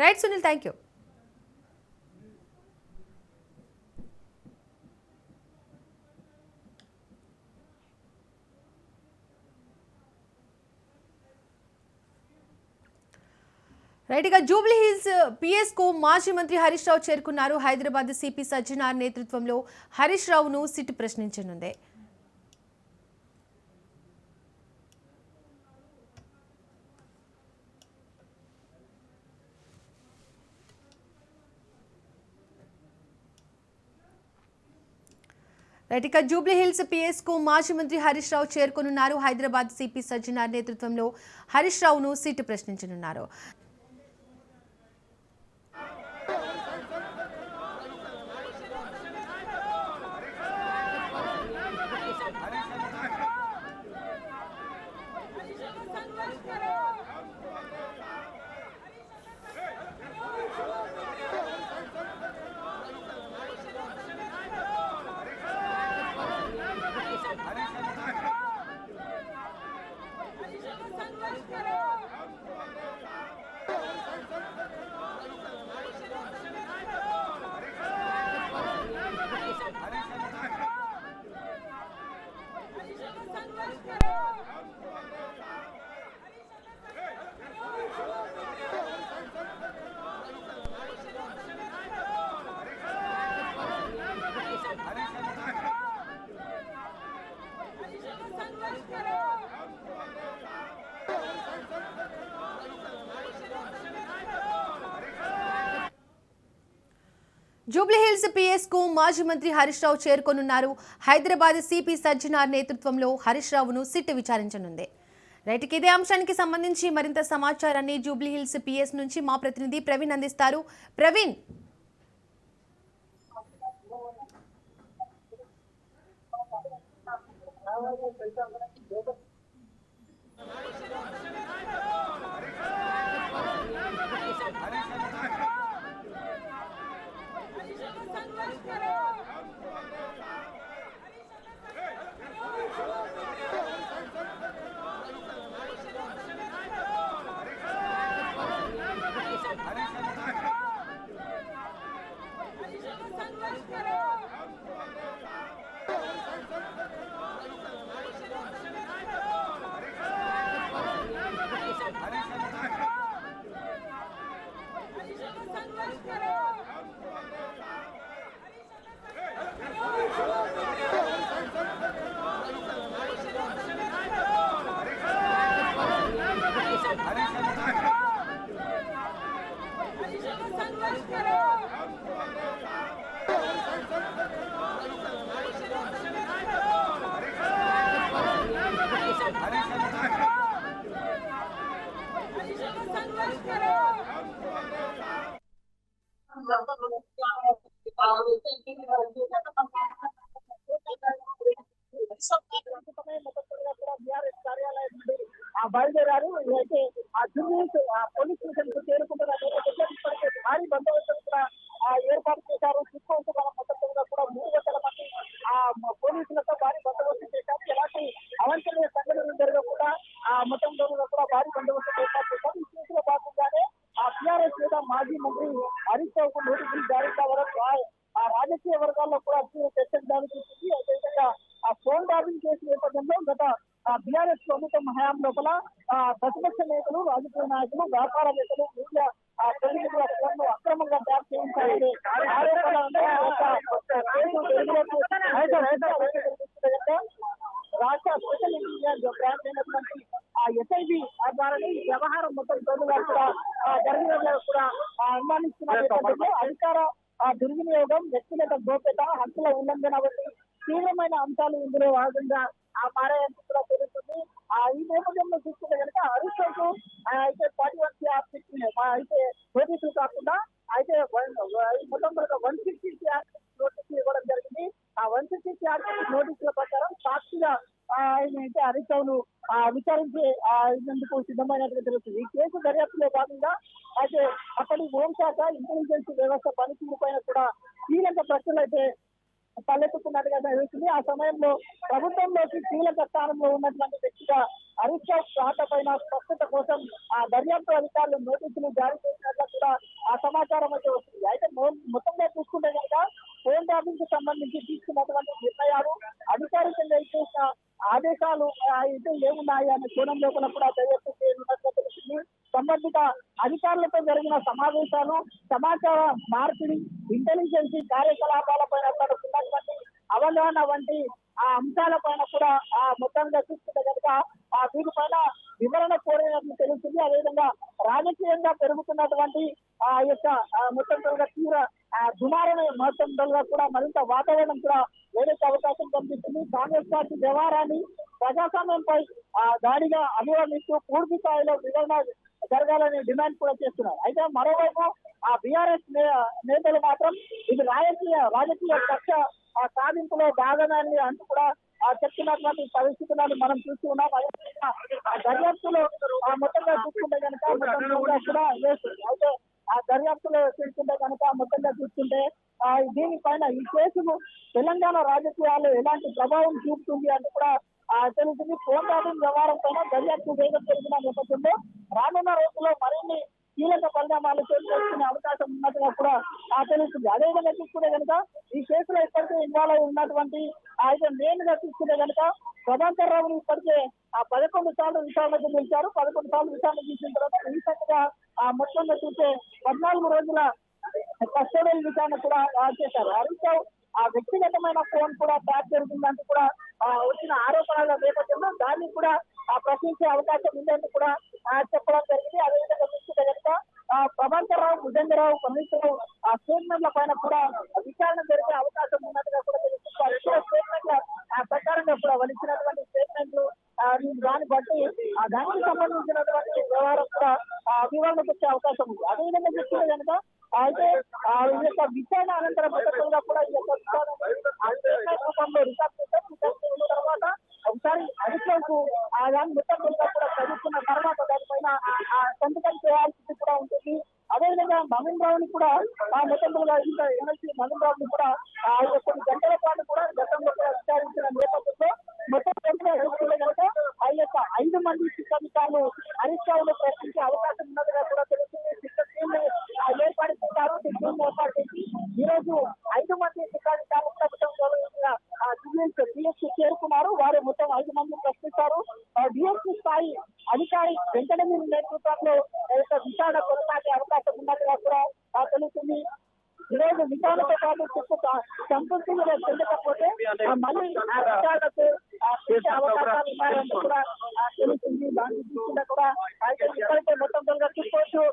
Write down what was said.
Right Sunil, thank you. Right, ఇక Jubilee Hills PS కు మాజీ మంత్రి హరీష్ రావు చేరుకున్నారు. హైదరాబాద్ సిపి సజ్జనార్ నేతృత్వంలో హరీష్ రావును సిట్ ప్రశ్నించనుంది. రైట్, ఇక జూబ్లీ హిల్స్ పిఎస్ కు మాజీ మంత్రి హరీష్ రావు చేరుకున్నారు. హైదరాబాద్ సిపి సజ్జనార్ నేతృత్వంలో హరీష్ రావును సిట్ ప్రశ్నించనున్నారు. జూబ్లీ హిల్స్ పిఎస్ కు మాజీ మంత్రి హరీష్ రావు చేరుకోనున్నారు. హైదరాబాద్ సిపి సజ్జనార్ నేతృత్వంలో హరీష్ రావును సిట్ విచారించనుంది. రైట్, ఇదే అంశానికి సంబంధించి మరింత సమాచారాన్ని జూబ్లీ హిల్స్ పిఎస్ నుంచి మా ప్రతినిధి ప్రవీణ్ అందిస్తారు. ప్రవీణ్, బయలుదేరారు. అయితే ఆ జూబ్లీ పోలీస్ స్టేషన్ కు చేరుకుంటున్న భారీ బందోబస్తు కూడా ఏర్పాటు చేశారు. చుట్టూ మొత్తం కూడా 3 గంటల మంది పోలీసులతో భారీ బందోబస్తు చేశారు. ఎలాంటి అవాంఛనీయ సంఘటనలు జరగకుండా మొత్తంలో కూడా భారీ బందోబస్తు ఏర్పాటు చేశారు. ఈ కేసులో భాగంగానే టీఆర్ఎస్ లేదా మాజీ మంత్రి హరీష్ రావుకు నోటీసులు జారీ కావడం రాజకీయ వర్గాల్లో కూడా చర్చకు దారితీస్తుంది. అదేవిధంగా ఫోన్ ట్యాపింగ్ కేసు నేపథ్యంలో గత బీఆర్ఎస్ ప్రభుత్వం హయాం లోపల ప్రతిపక్ష నేతలు, రాజకీయ నాయకులు, వ్యాపారవేత్తలు, మీడియా ప్రతినిధుల ఫోన్ను అక్రమంగా ట్యాప్ చేయించాలని రాష్ట్ర స్పెషల్ ఇంజనీర్ బ్రాంచ్ అయినటువంటి ఎస్ఐబి ద్వారానే ఈ వ్యవహారం మొత్తం తోడుగా కూడా జరిగిన కూడా అనుమానిస్తున్న నేపథ్యంలో అధికార దుర్వినియోగం, వ్యక్తిగత గోప్యత, హక్కుల ఉల్లంఘన వంటి తీవ్రమైన అంశాలు ఇందులో భాగంగా మారాయని కూడా తెలుస్తుంది. ఈ నేపథ్యంలో చూసుకుంటే కనుక హరీష్ రావుకు అయితే 41 అయితే నోటీసులు కాకుండా అయితే మొత్తం 160 నోటీసులు ఇవ్వడం జరిగింది. ఆ 160 నోటీసుల ప్రకారం సాక్షిగా ఆయన అయితే హరీష్ రావును విచారించి ఇందుకు సిద్ధమైనట్టుగా తెలుస్తుంది. ఈ కేసు దర్యాప్తులో భాగంగా అయితే అప్పటి హోంశాఖ, ఇంటెలిజెన్స్ వ్యవస్థ పనితీరు పైన కూడా కీలక ప్రశ్నలు అయితే తలెత్తుకున్నట్టుగా తెలుస్తుంది. ఆ సమయంలో ప్రభుత్వంలోకి కీలక స్థానంలో ఉన్నటువంటి వ్యక్తిగా హరీష్ రావు ఖాతా పైన స్పష్టత కోసం దర్యాప్తు అధికారులు నోటీసులు జారీ చేసినట్లు కూడా ఆ సమాచారం అయితే వస్తుంది. అయితే మొత్తంగా చూసుకుంటే కనుక ఫోన్ ట్యాపింగ్ కి సంబంధించి తీసుకున్నటువంటి నిర్ణయాలు అధికారికంగా ఇచ్చేసిన ఆదేశాలు అయితే ఏమున్నాయి అనే కోణం లోపల కూడా దర్యాప్తు చేయనున్నట్లు తెలిసింది. సంబంధిత అధికారులతో జరిగిన సమావేశాలు, సమాచార మార్పిడి, ఇంటెలిజెన్స్ కార్యకలాపాలపైన ఉన్నటువంటి అవగాహన వంటి ఆ అంశాలపైన కూడా మొత్తంగా చూసుకుంటే కనుక వీటిపైన వివరణ కోరినట్లు తెలుస్తుంది. అదేవిధంగా రాజకీయంగా పెరుగుతున్నటువంటి ఆ యొక్క మొత్తం తీవ్ర దుమారణ మొత్తంగా కూడా మరింత వాతావరణం కూడా వేరే అవకాశం కనిపిస్తుంది. కాంగ్రెస్ పార్టీ వ్యవహారాన్ని ప్రజాస్వామ్యంపై దాడిగా అభివర్ణిస్తూ పూర్తి స్థాయిలో వివరణ జరగాలని డిమాండ్ కూడా చేస్తున్నారు. అయితే మరోవైపు బీఆర్ఎస్ నేతలు మాత్రం ఇది రాజకీయ కక్ష సాధింపులో భాగమని అంటూ కూడా చెప్తున్నటువంటి పరిస్థితులను మనం చూస్తూ ఉన్నాం. దర్యాప్తులో మొత్తంగా చూసుకుంటే కనుక కూడా అయితే దర్యాప్తులో చూసుకుంటే కనుక మొత్తంగా చూసుకుంటే దీనిపైన ఈ కేసును తెలంగాణ రాజకీయాల్లో ఎలాంటి ప్రభావం చూపుతుంది అంటూ కూడా తెలుస్తుంది. ఫోన్ ట్యాపింగ్ వ్యవహారం పైన దర్యాప్తు వేగం పెరిగిన నేపథ్యంలో రానున్న రోజుల్లో మరిన్ని కీలక పరిణామాలు చేసుకునే అవకాశం ఉన్నట్టుగా కూడా తెలుస్తుంది. అదేవిధంగా చూసుకుంటే కనుక ఈ కేసులో ఇప్పటికే ఇన్వాల్వ్ అయి ఉన్నటువంటి అయితే మెయిన్ గా చూసుకుంటే కనుక ప్రభాకర్ రావుని ఇప్పటికే 11 సార్లు విచారణకు పిలిచారు. 11 సార్లు విచారణ చేసిన తర్వాత రీసెంట్ గా మొత్తంగా చూస్తే 14 రోజుల కస్టోడియల్ విచారణ కూడా చేశారు. హరీష్ రావు వ్యక్తిగతమైన ఫోన్ కూడా ట్యాప్ జరుగుతుందంటూ కూడా వచ్చిన ఆరోపణల నేపథ్యంలో దాన్ని కూడా ప్రశ్నించే అవకాశం ఉందని కూడా చెప్పడం జరిగింది. అదేవిధంగా చూసుకుంటే కనుక ప్రభాకర్ రావు, భుజంగరావు, కమిషనర్ స్టేట్మెంట్ల పైన కూడా విచారణ జరిగే అవకాశం ఉన్నట్టుగా కూడా తెలుస్తుంది. స్టేట్మెంట్ల ప్రకారంగా కూడా వలిచినటువంటి స్టేట్మెంట్లు దాన్ని బట్టి దానికి సంబంధించినటువంటి వ్యవహారం కూడా వివరణకు వచ్చే అవకాశం ఉంది. అదేవిధంగా చూసుకుంటే కనుక అయితే ఈ యొక్క విచారణ అనంతరం మొదటిగా కూడా ఈ యొక్క రూపంలో రికార్డ్ చేసిన తర్వాత ఒకసారి అధికారులకు దాని మొత్తం కూడా చదువుకున్న తర్వాత దానిపైన సంతకం చేయాల్సింది కూడా ఉంటుంది. అదేవిధంగా నవీన్ రావుని కూడా మొత్తంగా ఎమ్మెల్సీ నవీన్ రావుని కూడా కొన్ని గంటల పాటు కూడా గతంలో కూడా విచారించిన నేపథ్యంలో మొత్తం కనుక ఆ యొక్క 5 మంది శిక్షాధికారులు హరీష్ రావును ప్రశ్నించే అవకాశం ఉన్నదిగా కూడా తెలుస్తుంది. ఏర్పాటు చేశారు. ఏర్పాటు చేసి ఈ రోజు 5 మంది శిక్షాధికారులు డిఎస్పీ చేరుకున్నారు. వారు మొత్తం 5 మంది ప్రశ్నిస్తారు. డిఎస్పీ స్థాయి అధికారి వెంకటగిరి నేతృత్వంలో విచారణ కొనసాగే అవకాశం ఉన్నట్టుగా కూడా తెలుస్తుంది. ఈ రోజు విచారణతో పాటు సంతృప్తిగా చెందకపోతే మళ్ళీ విచారణకు అవకాశాలు ఉన్నాయని కూడా తెలుస్తుంది. దాన్ని చూసుకుంటే కూడా ఇప్పటికే మొత్తం చూసుకోవచ్చు.